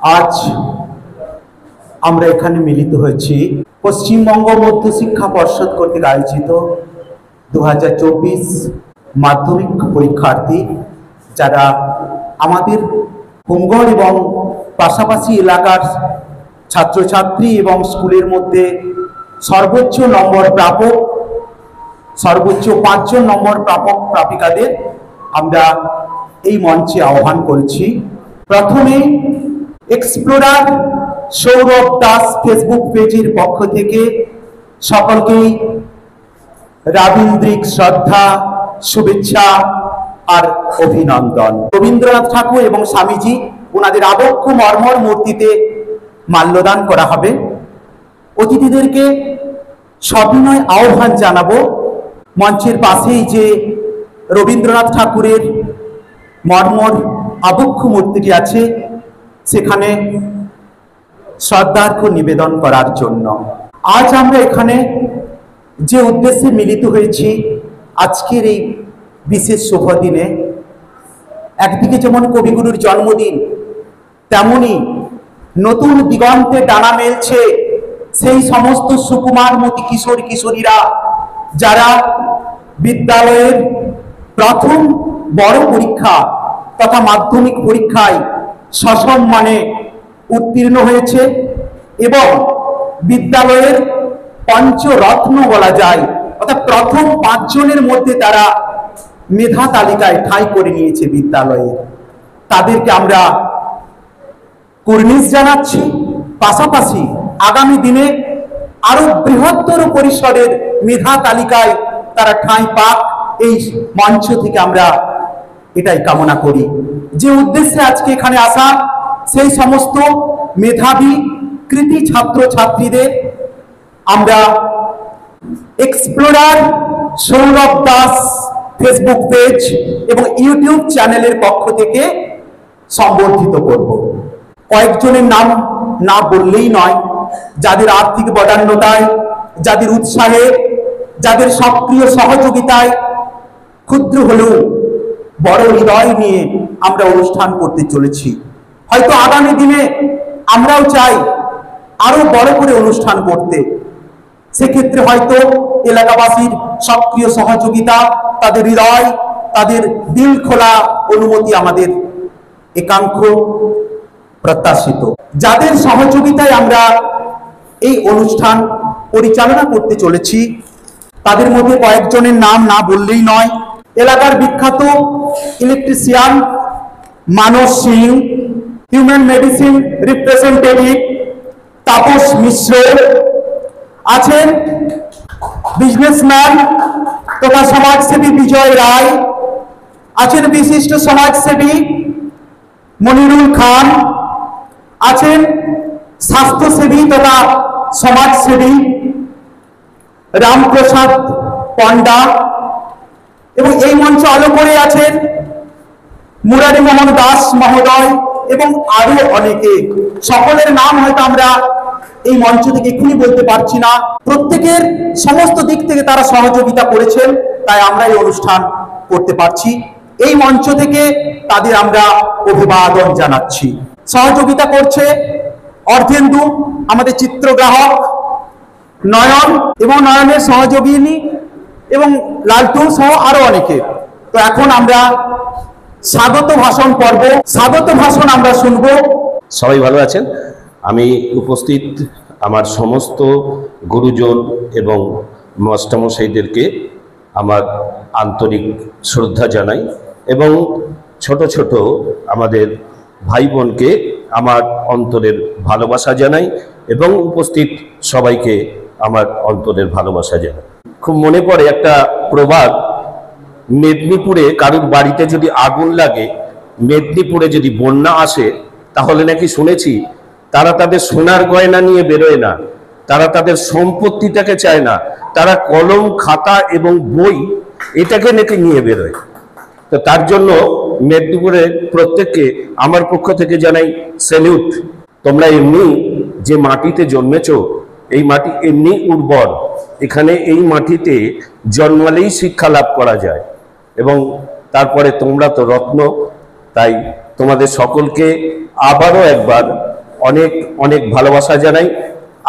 আজ আমরা এখানে মিলিত হয়েছি পশ্চিমবঙ্গ মধ্য শিক্ষা পর্ষদ কর্তৃক আয়োজিত 2024 মাধ্যমিক পরীক্ষার্থী যারা আমাদের হোমগড় এবং পাশাপাশি এলাকার ছাত্রছাত্রী এবং স্কুলের মধ্যে সর্বোচ্চ নম্বর প্রাপক, সর্বোচ্চ 5 নম্বর প্রাপক প্রাপিকাদের আমরা এই মঞ্চে আহ্বান করেছি। প্রথমে এক্সপ্লোরার সৌরভ দাস ফেসবুক পেজের পক্ষ থেকে সকলকেই রাবীন্দ্রিক শ্রদ্ধা, শুভেচ্ছা আর অভিনন্দন। রবীন্দ্রনাথ ঠাকুর এবং স্বামীজি ওনাদের আবক্ষ মর্মর মূর্তিতে মাল্যদান করা হবে। অতিথিদেরকে সবিনয় আহ্বান জানাবো, মঞ্চের পাশেই যে রবীন্দ্রনাথ ঠাকুরের মর্মর আবক্ষ মূর্তিটি আছে সেখানে শ্রদ্ধার্ঘ্য নিবেদন করার জন্য। আজ আমরা এখানে যে উদ্দেশ্যে মিলিত হয়েছি আজকের এই বিশেষ শুভ দিনে, একদিকে যেমন কবিগুরুর জন্মদিন, তেমনি নতুন দিগন্তে ডানা মেলছে সেই সমস্ত সুকুমারমতি কিশোর কিশোরীরা যারা বিদ্যালয়ের প্রথম বড় পরীক্ষা তথা মাধ্যমিক পরীক্ষায় সসম্মানে উত্তীর্ণ হয়েছে এবং বিদ্যালয়ের পঞ্চরত্ন বলা যায়, অর্থাৎ প্রথম 5 জনের মধ্যে তারা মেধা তালিকায় ঠাঁই করে নিয়েছে বিদ্যালয়ে। তাদেরকে আমরা কুর্নিশ জানাচ্ছি। পাশাপাশি আগামী দিনে আরো বৃহত্তর পরিসরের মেধা তালিকায় তারা ঠাঁই পাক, এই মঞ্চ থেকে আমরা এটাই কামনা করি। যে উদ্দেশ্যে আজকে এখানে আসা, সেই সমস্ত মেধাবী কৃতি ছাত্র ছাত্রীদের আমরা explorer Sourav Das Facebook page এবং ইউটিউব চ্যানেলের পক্ষ থেকে সম্বর্ধিত করব। কয়েকজনের নাম না বললেই নয়, যাদের আর্থিক বদান্যতায়, যাদের উৎসাহে, যাদের সক্রিয় সহযোগিতায় ক্ষুদ্র হলেও বড় হৃদয় নিয়ে আমরা অনুষ্ঠান করতে চলেছি। হয়তো আগামী দিনে আমরাও চাই আরো বড় করে অনুষ্ঠান করতে। সেক্ষেত্রে হয়তো এলাকাবাসীর সক্রিয় সহযোগিতা, তাদের হৃদয়, তাদের দিল খোলা অনুমতি আমাদের একাংশ প্রত্যাশিত। যাদের সহযোগিতায় আমরা এই অনুষ্ঠান পরিচালনা করতে চলেছি তাদের মধ্যে কয়েকজনের নাম না বললেই নয়। এলাকার বিখ্যাত electrician Manas Singh, human medicine representative Tapas Mishra আছেন, বিজনেসম্যান তথা সমাজসেবী বিজয় রায় আছেন, বিশিষ্ট সমাজসেবী মনিরুল খান আছেন, স্বাস্থ্যসেবী তথা সমাজসেবী রামপ্রসাদ পণ্ডা, এবং এই মঞ্চ আলো করে আছেন মুরারি মোহন দাস মহোদয় এবং আরো অনেকে। সকলের নাম হয়তো আমরা এই মঞ্চ থেকে এক্ষুনি বলতে পারছি না। প্রত্যেকের সমস্ত দিক থেকে তারা সহযোগিতা করেছেন, তাই আমরা এই অনুষ্ঠান করতে পারছি। এই মঞ্চ থেকে তাদের আমরা অভিবাদন জানাচ্ছি। সহযোগিতা করছে অর্ধেন্দু, আমাদের চিত্রগ্রাহক, নয়ন এবং নয়নের সহযোগিনী এবং লালটু সহ আরো অনেকে। তো এখন আমরা স্বাগত ভাষণ পর্ব, স্বাগত ভাষণ আমরা শুনবো। সবাই ভালো আছেন? আমি উপস্থিত আমার সমস্ত গুরুজন এবং মাস্টারমশাইদেরকে আমার আন্তরিক শ্রদ্ধা জানাই এবং ছোট ছোট আমাদের ভাই বোনকে আমার অন্তরের ভালোবাসা জানাই এবং উপস্থিত সবাইকে আমার অন্তরের ভালোবাসা জানাই। খুব মনে পড়ে একটা প্রবাদ, মেদিনীপুরে কারুর বাড়িতে যদি আগুন লাগে, মেদিনীপুরে যদি বন্যা আসে, তাহলে নাকি শুনেছি তারা তাদের সোনার গয়না নিয়ে বেরোয় না, তারা তাদের সম্পত্তিটাকে চায় না, তারা কলম, খাতা এবং বই এটাকে নাকি নিয়ে বেরোয়। তো তার জন্য মেদিনীপুরের প্রত্যেককে আমার পক্ষ থেকে জানাই স্যালিউট। তোমরা এমনি যে মাটিতে জন্মেছো, এই মাটি এমনি উর্বর, এখানে এই মাটিতে জন্মালেই শিক্ষা লাভ করা যায় এবং তারপরে তোমরা তো রত্ন। তাই তোমাদের সকলকে আবারও একবার অনেক অনেক ভালোবাসা জানাই।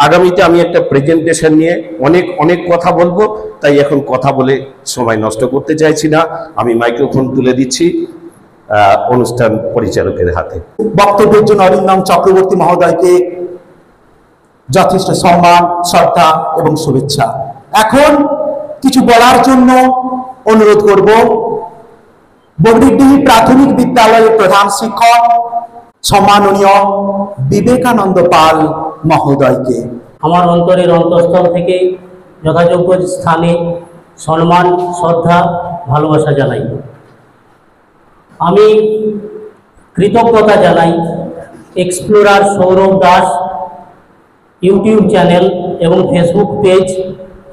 আগামীতে আমি একটা প্রেজেন্টেশন নিয়ে অনেক অনেক কথা বলবো, তাই এখন কথা বলে সময় নষ্ট করতে চাইছি না। আমি মাইক্রোফোন তুলে দিচ্ছি অনুষ্ঠান পরিচালকের হাতে। বক্তব্যের জন্য অরিন্দম চক্রবর্তী মহোদয়কে যথেষ্ট সম্মান, শ্রদ্ধা এবং শুভেচ্ছা। এখন কিছু বলার জন্য অনুরোধ করব বগরিডিহি প্রাথমিক বিদ্যালয়ের প্রধান শিক্ষক সম্মাননীয় বিবেকানন্দ পাল মহোদয়কে। আমার অন্তরের অন্তঃস্থল থেকে যথাযোগ্য স্থানে সম্মান, শ্রদ্ধা, ভালোবাসা জানাই। আমি কৃতজ্ঞতা জানাই explorer Sourav Das YouTube channel এবং ফেসবুক পেজ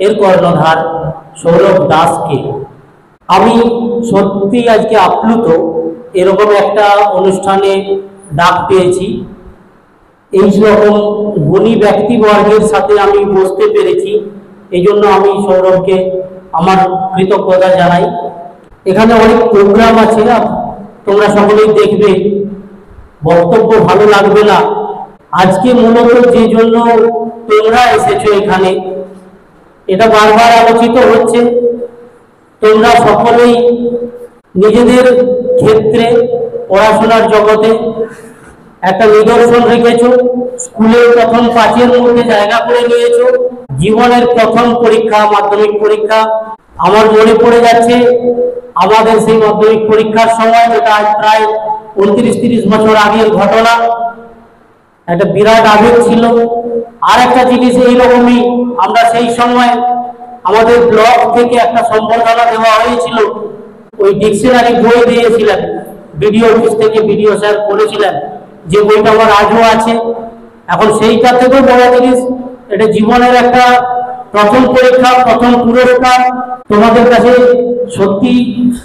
এর কর্ণধার সৌরভ দাসকে। আমি সত্যি আজকে আপ্লুত এরকম একটা অনুষ্ঠানে ডাক পেয়েছি, এই রকম গুণী ব্যক্তিবর্গের সাথে আমি বসতে পেরেছি, এই জন্য আমি সৌরভকে আমার কৃতজ্ঞতা জানাই। এখানে অনেক প্রোগ্রাম আছে, তোমরা সকলেই দেখবে, বক্তব্য ভালো লাগবে না। আজকে মূলত যে জন্য তোমরা এসেছো এখানে, এটা বারবার আলোচিত হচ্ছে। তোমরা সকলেই নিজেদের ক্ষেত্রে পড়াশোনার জগতে একটা নিদর্শন রেখেছো, স্কুলের প্রথম 5-এর মধ্যে জায়গা করে নিয়েছো। জীবনের প্রথম পরীক্ষা, মাধ্যমিক পরীক্ষা, আমার মনে পড়ে যাচ্ছে আমাদের সেই মাধ্যমিক পরীক্ষার সময়, যেটা আজ প্রায় 29-30 বছর আগের ঘটনা, একটা বিরাট আবেগ ছিল। আর একটা জিনিস এইরকমই, আমরা সেই সময় আমাদের ব্লক থেকে একটা সম্বর্ধনা দেওয়া হয়েছিল, ওই ডিকশনারি বই দিয়েছিলেন বিডিও অফিস থেকে, বিডিও স্যার করেছিলেন, যে বইটা আমার আজও আছে। এখন সেইটা থেকেও বড় জিনিস, এটা জীবনের একটা প্রথম পরীক্ষা, প্রথম পুরস্কার। তোমাদের কাছে সত্যি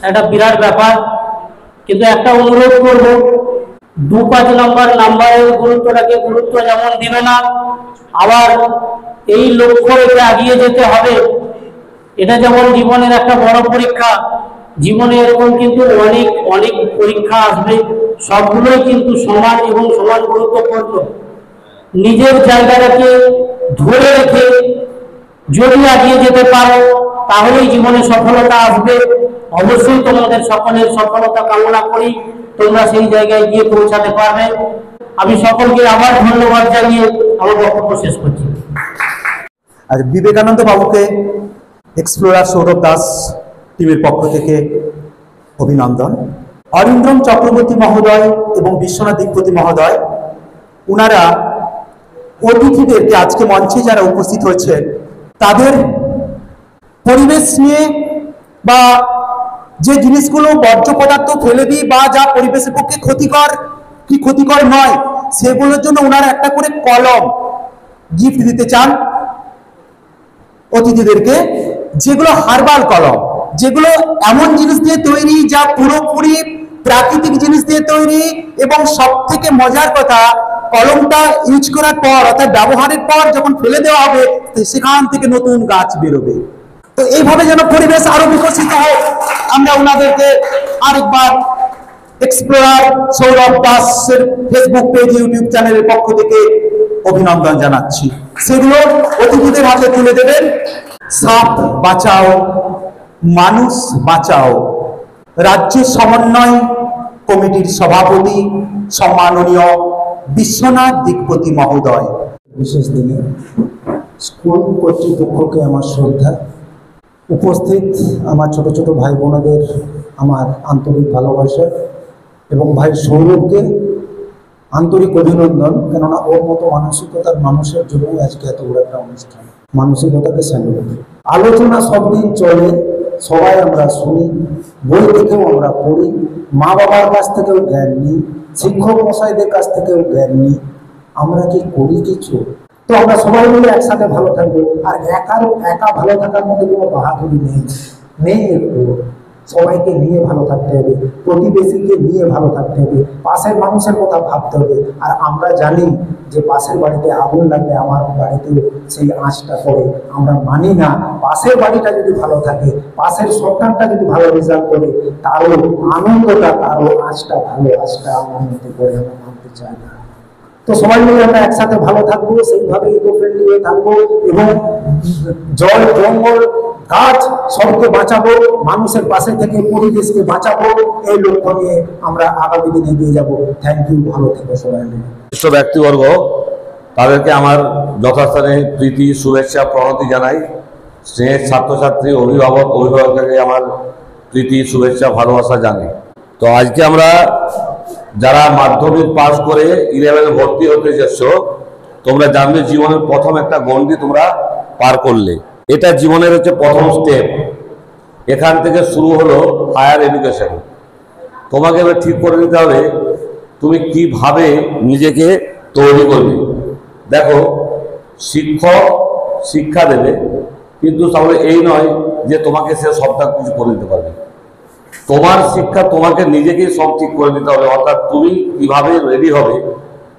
একটা বিরাট ব্যাপার। কিন্তু একটা অনুরোধ করব, 2-5 নাম্বারের গুরুত্বটাকে গুরুত্ব যেমন দিবে না, আবার এই লক্ষ্য রেখে এগিয়ে যেতে হবে। এটা যেমন জীবনের একটা বড় পরীক্ষা, জীবনে এরকম কিন্তু অনেক অনেক পরীক্ষা আসবে, সবগুলোই কিন্তু সমান এবং সমান গুরুত্বপূর্ণ। নিজের জায়গাটাকে ধরে রেখে যদি এগিয়ে যেতে পারো, তাহলেই জীবনে সফলতা আসবে। অবশ্যই তোমাদের সকলের সফলতা কামনা করি, তোমরা সেই জায়গায় গিয়ে পৌঁছাতে পারবে। আমি সকলকে আবার ধন্যবাদ জানিয়ে আমার বক্তব্য শেষ করছি। আর বিবেকানন্দ বাবুকে এক্সপ্লোরার সৌরভ দাস টিমের পক্ষ থেকে অভিনন্দন। অরিন্দম চক্রবর্তী মহোদয় এবং বিশ্বনাথ দিকপতি মহোদয়, ওনারা অতিথিদেরকে, আজকে মঞ্চে যারা উপস্থিত হয়েছেন, তাদের পরিবেশ নিয়ে বা যে জিনিসগুলো বর্জ্য পদার্থ ফেলে দিই বা যা পরিবেশের পক্ষে ক্ষতিকর কি ক্ষতিকর নয়, সেগুলোর জন্য ওনারা একটা করে কলম গিফট দিতে চান অতিথিদেরকে, যেগুলো হার্বাল কলম, যেগুলো এমন জিনিস দিয়ে তৈরি যা পুরোপুরি প্রাকৃতিক জিনিস দিয়ে তৈরি, এবং সব থেকে মজার কথা, কলমটা ইউজ করার পর অর্থাৎ ব্যবহারের পর যখন ফেলে দেওয়া হবে, সেখান থেকে নতুন গাছ বেরোবে। তো এইভাবে যেন পরিবেশ আরো বিকশিত হোক, আমরা ওনাদেরকে আরেকবার এক্সপ্লোরার সৌরভ দাসের ফেসবুক পেজ, ইউটিউব চ্যানেলের পক্ষ থেকে অভিনন্দন জানাচ্ছি। সেগুলো অতিথিদের হাতে তুলে দেবেন। সাপ বাঁচাও, মানুষ বাঁচাও রাজ্য সমন্বয় কমিটির সভাপতি সম্মাননীয় বিশ্বনাথ দিকপতি মহোদয়। বিশেষ দিনে স্কুল কর্তৃপক্ষকে আমার শ্রদ্ধা, উপস্থিত আমার ছোট ছোট ভাই বোনদের আমার আন্তরিক ভালোবাসা, এবং ভাই সৌরভকে আন্তরিক অভিনন্দন, কেননা ওর মতো মানসিকতার মানুষের জন্যই আজকে এত বড় একটা অনুষ্ঠান। মানসিকতাকে স্যালুট। আলোচনা সব দিন চলে, সবাই আমরা শুনি, বই থেকেও আমরা পড়ি, মা বাবার কাছ থেকেও জ্ঞান নিই, শিক্ষক মশাইদের কাছ থেকেও জ্ঞান নিই। আমরা কি করি কিছু? তো আমরা সবাই মিলে একসাথে ভালো থাকবো। আর একা ভালো থাকার মধ্যে কোনো বাহাদুরি নেই। একটু সবাইকে নিয়ে ভালো থাকতে হবে, প্রতিবেশীকে নিয়ে ভালো থাকতে হবে, পাশের মানুষের কথা ভাবতে হবে। আর আমরা জানি যে পাশের বাড়িতে আগুন লাগলে আমার বাড়িতে সেই আঁচটা পড়ে। আমরা মানি না, পাশের বাড়িটা যদি ভালো থাকে, পাশের সন্তানটা যদি ভালো রেজাল্ট করে, তারও আনন্দটা, তারও আঁচটা, ভালো আঁচটা আমার মধ্যে পড়ে, আমরা মানতে চাই না। তো সবাই মিলে আমরা একসাথে ভালো থাকবো, সেইভাবে ইকো ফ্রেন্ডলি হয়ে থাকবো এবং জল জঙ্গল গাছ সবকে বাঁচাবো, মানুষের পাশে থেকে পরিবেশকে বাঁচাবো, এই লক্ষ্য নিয়ে আমরা আগামী দিনে এগিয়ে যাবো। থ্যাংক ইউ, ভালো থেকো সবাই মিলে। বিশিষ্ট ব্যক্তিবর্গ তাদেরকে আমার যথাস্থানে প্রীতি শুভেচ্ছা প্রণতি জানাই। স্নেহের ছাত্রছাত্রী অভিভাবককে আমার প্রীতি শুভেচ্ছা ভালোবাসা জানাই। তো আজকে আমরা যারা মাধ্যমিক পাস করে 11 ভর্তি হতে এসেছো, তোমরা জানবে জীবনের প্রথম একটা গণ্ডি তোমরা পার করলে। এটা জীবনের হচ্ছে প্রথম স্টেপ। এখান থেকে শুরু হলো হায়ার এডুকেশন। তোমাকে এবার ঠিক করে নিতে হবে তুমি কিভাবে নিজেকে তৈরি করবে। দেখো, শিক্ষক শিক্ষা দেবে, কিন্তু তাহলে এই নয় যে তোমাকে সে সবটা কিছু করে দিতে পারবে। তোমার শিক্ষা তোমাকে নিজেকেই সব ঠিক করে নিতে হবে। অর্থাৎ তুমি কিভাবে রেডি হবে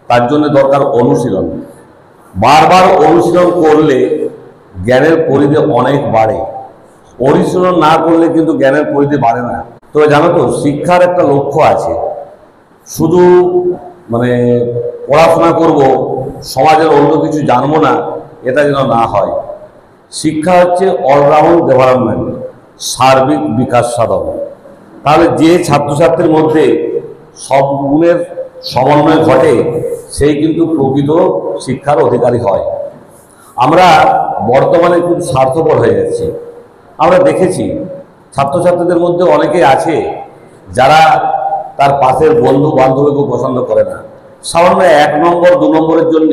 তার জন্য দরকার অনুশীলন। বারবার অনুশীলন করলে জ্ঞানের পরিধি অনেক বাড়ে। অনুশীলন না করলে কিন্তু জ্ঞানের পরিধি বাড়ে না। তো জানো তো, শিক্ষার একটা লক্ষ্য আছে। শুধু মানে পড়াশোনা করব, সমাজের অন্য কিছু জানবো না, এটা যেন না হয়। শিক্ষা হচ্ছে অলরাউন্ড ডেভেলপমেন্ট, সার্বিক বিকাশ সাধন। তাহলে যে ছাত্রছাত্রীর মধ্যে সব গুণের সমন্বয় ঘটে, সেই কিন্তু প্রকৃত শিক্ষার অধিকারী হয়। আমরা বর্তমানে খুব স্বার্থপর হয়ে যাচ্ছি। আমরা দেখেছি ছাত্রছাত্রীদের মধ্যে অনেকেই আছে যারা তার পাশের বন্ধু বান্ধবীকে পছন্দ করে না। সামান্য 1 নম্বর 2 নম্বরের জন্য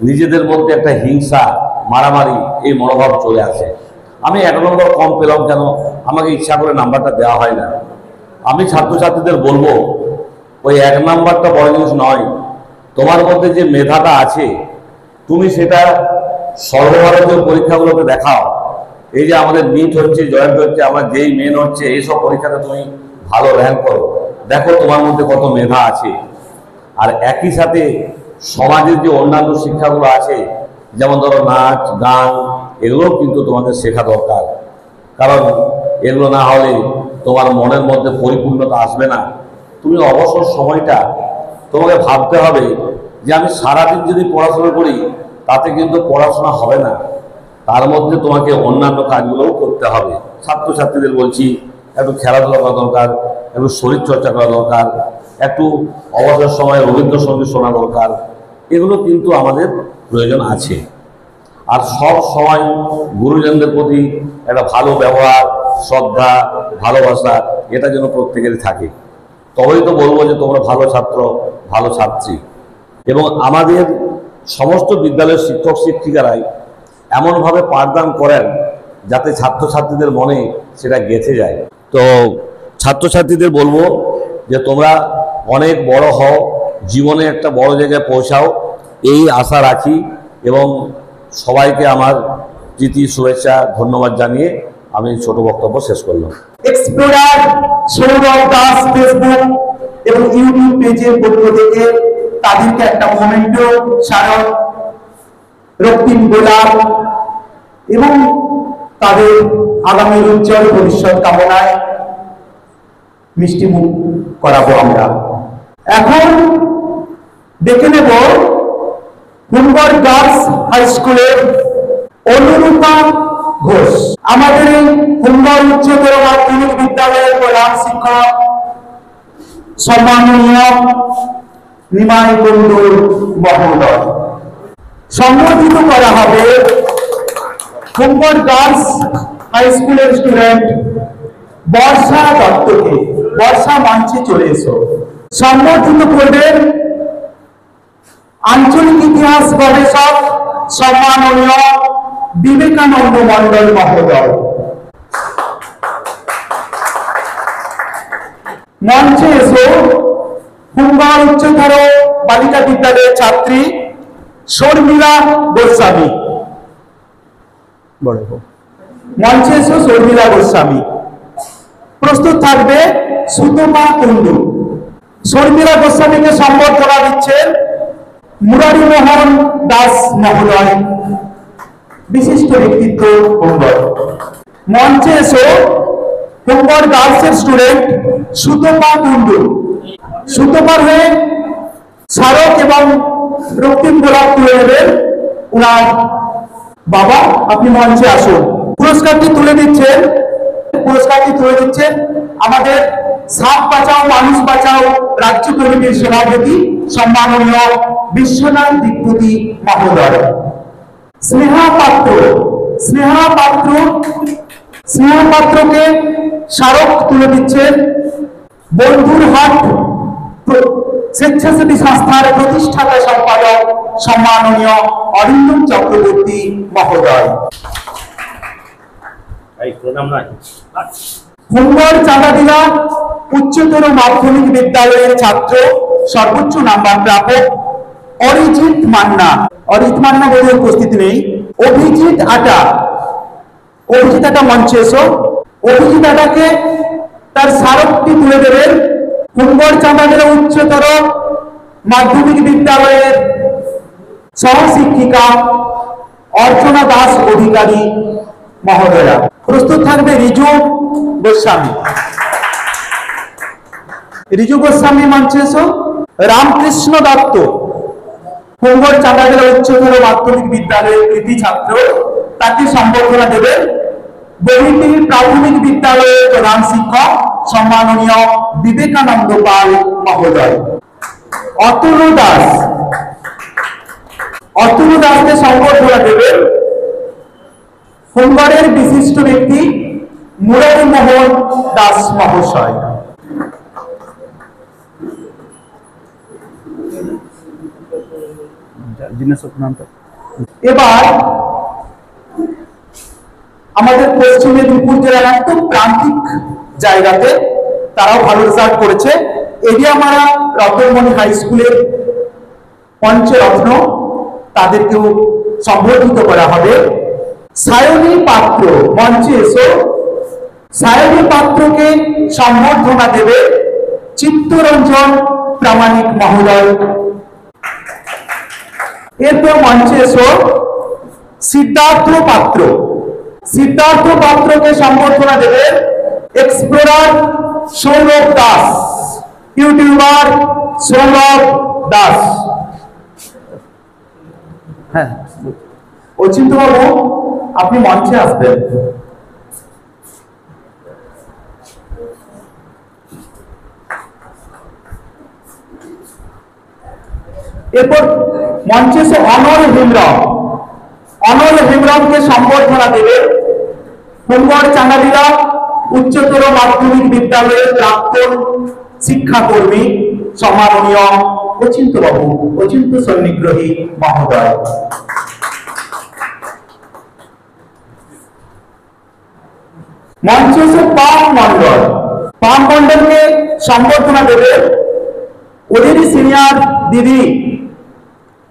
নিজেদের মধ্যে একটা হিংসা মারামারি এই মনোভাব চলে আসে। আমি 1 নম্বর কম পেলাম কেন, আমাকে ইচ্ছা করে নাম্বারটা দেওয়া হয় না। আমি ছাত্রছাত্রীদের বলবো, ওই 1 নাম্বারটা বড় জিনিস নয়। তোমার মধ্যে যে মেধাটা আছে তুমি সেটা সর্বভারতীয় পরীক্ষাগুলোতে দেখাও। এই যে আমাদের নিট হচ্ছে, জয়েন্ট হচ্ছে, আমার যেই মেন হচ্ছে, এইসব পরীক্ষাতে তুমি ভালো র্যাঙ্ক করো, দেখো তোমার মধ্যে কত মেধা আছে। আর একই সাথে সমাজের যে অন্যান্য শিক্ষাগুলো আছে, যেমন ধরো নাচ গান, এগুলোও কিন্তু তোমাদের শেখা দরকার। কারণ এগুলো না হলে তোমার মনের মধ্যে পরিপূর্ণতা আসবে না। তুমি অবসর সময়টা তোমাকে ভাবতে হবে যে আমি সারাদিন যদি পড়াশোনা করি তাতে কিন্তু পড়াশোনা হবে না, তার মধ্যে তোমাকে অন্যান্য কাজগুলোও করতে হবে। ছাত্রছাত্রীদের বলছি, একটু খেলাধুলা করা দরকার, একটু শরীরচর্চা করা দরকার, একটু অবসর সময় রবীন্দ্রসঙ্গীত শোনা দরকার। এগুলো কিন্তু আমাদের প্রয়োজন আছে। আর সব সময় গুরুজনদের প্রতি একটা ভালো ব্যবহার, শ্রদ্ধা, ভালোবাসা, এটা যেন প্রত্যেকেরই থাকে। তবেই তো বলবো যে তোমরা ভালো ছাত্র, ভালো ছাত্রী। এবং আমাদের সমস্ত বিদ্যালয়ের শিক্ষক শিক্ষিকারাই এমনভাবে পাঠদান করেন যাতে ছাত্রছাত্রীদের মনে সেটা গেঁথে যায়। তো ছাত্রছাত্রীদের বলবো যে তোমরা অনেক বড় হও, জীবনে একটা বড় জায়গায় পৌঁছাও, এই আশা রাখি। এবং সবাইকে আমার প্রীতি শুভেচ্ছা ধন্যবাদ জানিয়ে আমি ছোট বক্তব্য শেষ করলাম। এক্সপ্লোরার সৌরভ দাস ফেসবুক এবং ইউটিউব পেজের পক্ষ থেকে তাদেরকে একটা মোমেন্টো স্মারক, রক্তিম গোলাপ এবং তাদের আগামী উজ্জ্বল ভবিষ্যৎ কামনায় মিষ্টি মুখ করাবো আমরা। এখন দেখে নেব হুমগড় গার্লস হাই স্কুলের অনুরূপা ঘোষ। আমাদের এই হুমগড় উচ্চতর মাধ্যমিক বিদ্যালয়ের প্রধান শিক্ষক সম্মাননীয় নিমাই কুণ্ডু মহোদয়। সম্বোধিত করা হবে হুমগড় গার্লস হাই স্কুলের স্টুডেন্ট বর্ষা দত্তকে। বর্ষা মঞ্চে চলে এসো। সম্বোধিত করবেন আঞ্চলিক ইতিহাস গবেষক সম্মাননীয় বিবেকানন্দ মন্ডল মহোদয়। মঞ্চে এসো হুমগড় উচ্চতর বালিকা বিদ্যালয়ের ছাত্রী শর্মিলা গোস্বামী। মঞ্চে এসো শর্মিলা গোস্বামী। প্রস্তুত থাকবে সুতপা কুণ্ডু। শর্মিলা গোস্বামীকে সম্বর্ধনা দিচ্ছেন মুরারি মোহন দাস মহোদয়, বিশিষ্ট ব্যক্তিত্ব হুমগড়। মঞ্চে এসো হুমগড় গার্লসের স্টুডেন্ট সুতপা কুণ্ডু। সুতপার হয়ে স্মারক এবং রক্তিম গোলাপ তুলে নেবেন ওনার বাবা। আপনি মঞ্চে আসুন। পুরস্কারটি তুলে দিচ্ছেন আমাদের সাপ বাঁচাও মানুষ বাঁচাও রাজ্য কমিটির সভাপতি সম্মাননীয় বিশ্বনাথ দিকপতি মহোদয়। স্নেহা পাত্রকে স্মারক তুলে দিচ্ছেন বন্ধুরহাট স্বেচ্ছাসেবী সংস্থার প্রতিষ্ঠাতা সম্পাদক সম্মাননীয় অরিন্দম চক্রবর্তী মহোদয়। হোমগড় চাঁদাদিলা উচ্চতর মাধ্যমিক বিদ্যালয়ের ছাত্র সর্বোচ্চ নাম্বার প্রাপক অরিজিৎ মান্না বোধহয় উপস্থিত নেই। অভিজিৎ আটা মঞ্চে এসো। অভিজিৎ আটাকে তার স্মারকটি তুলে দেবেন হোমগড় চাঁদাদিলা উচ্চতর মাধ্যমিক বিদ্যালয়ের সহশিক্ষিকা অর্চনা দাস অধিকারী মহোদয়া। প্রস্তুত থাকবে রিজু গোস্বামী মঞ্চে এসো। রামকৃষ্ণ দত্ত হোমগড় চাঁদাদিলা উচ্চতর মাধ্যমিক বিদ্যালয়ের কৃতি ছাত্র, তাকে সম্বর্ধনা দেবেন বহির্টি প্রাথমিক বিদ্যালয়ের প্রধান শিক্ষক সম্মাননীয় বিবেকানন্দ পাল মহোদয়। অতনু দাসকে সম্বর্ধনা দেবেন হোমগড়ের বিশিষ্ট ব্যক্তি মুরারি মোহন দাস মহাশয়। এবার আমাদের পশ্চিম মেদিনীপুর জেলার একদম প্রান্তিক জায়গাতে তারাও ভালো রেজাল্ট করেছে। এরিয়ামারা রতনমণি হাই স্কুলের পঞ্চরত্ন, তাদেরকেও সম্বর্ধিত করা হবে। সায়নী পাত্র মঞ্চে এসো। সায়নী পাত্রকে সম্বর্ধনা দেবে চিত্তরঞ্জন প্রামাণিক মহোদয়। এরপর মঞ্চে এসো সিদ্ধার্থ পাত্রকে সম্বর্ধনা দেবে এক্সপ্লোরার সৌরভ দাস, ইউটিউবার সৌরভ দাস। হ্যাঁ, অচিন্ত বাবু আপনি মঞ্চে আসবেন। এরপর মঞ্চে এসে অনল হেমব্রমকে সম্বর্ধনা দেবে হোমগড় চাঁদাদিলা উচ্চতর মাধ্যমিক বিদ্যালয়ের প্রাক্তন শিক্ষাকর্মী সম্মাননীয় অচিন্ত সন্নিগ্রহী মহোদয়। মঞ্চে এসে পাম মন্ডলকে সম্বর্ধনা দেবে ওদেরই সিনিয়র দিদি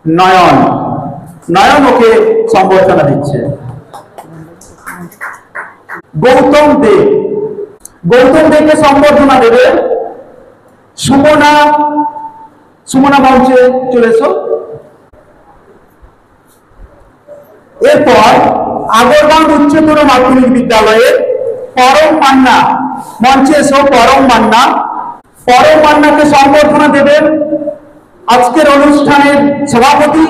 নয়ন ওকে সম্বর্ধনা দিচ্ছে। গৌতম দেবকে সম্বর্ধনা দেবে সুমনা মঞ্চে চলে এসো। এরপর আগরবান উচ্চতর মাধ্যমিক বিদ্যালয়ের পরম মান্না মঞ্চে এসো। পরম মান্নাকে সম্বর্ধনা দেবেন আজকের অনুষ্ঠানের সভাপতি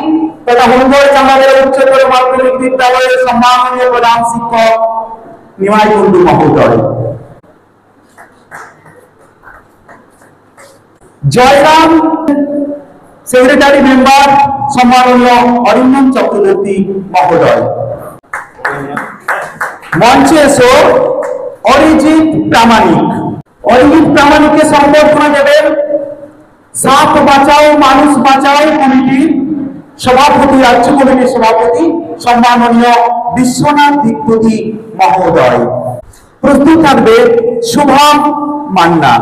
তথা হোমগড় চাঁদাদিলা উচ্চতর মাধ্যমিক বিদ্যালয়ের সম্মাননীয় প্রধান শিক্ষক নিমাই কুণ্ডু মহোদয়। জয়রাম সেক্রেটারি মেম্বার সম্মাননীয় অরিন্দম চক্রবর্তী মহোদয়। মঞ্চে এসো অরিজিৎ প্রামাণিককে সম্বর্ধনা দেবেন সাপ বাঁচাও মানুষ বাঁচাও কমিটির সভাপতি, রাজ্য কমিটির সভাপতি সম্মাননীয় বিশ্বনাথ দিকপতি মহোদয়। প্রস্তুত থাকবে শুভম মান্না।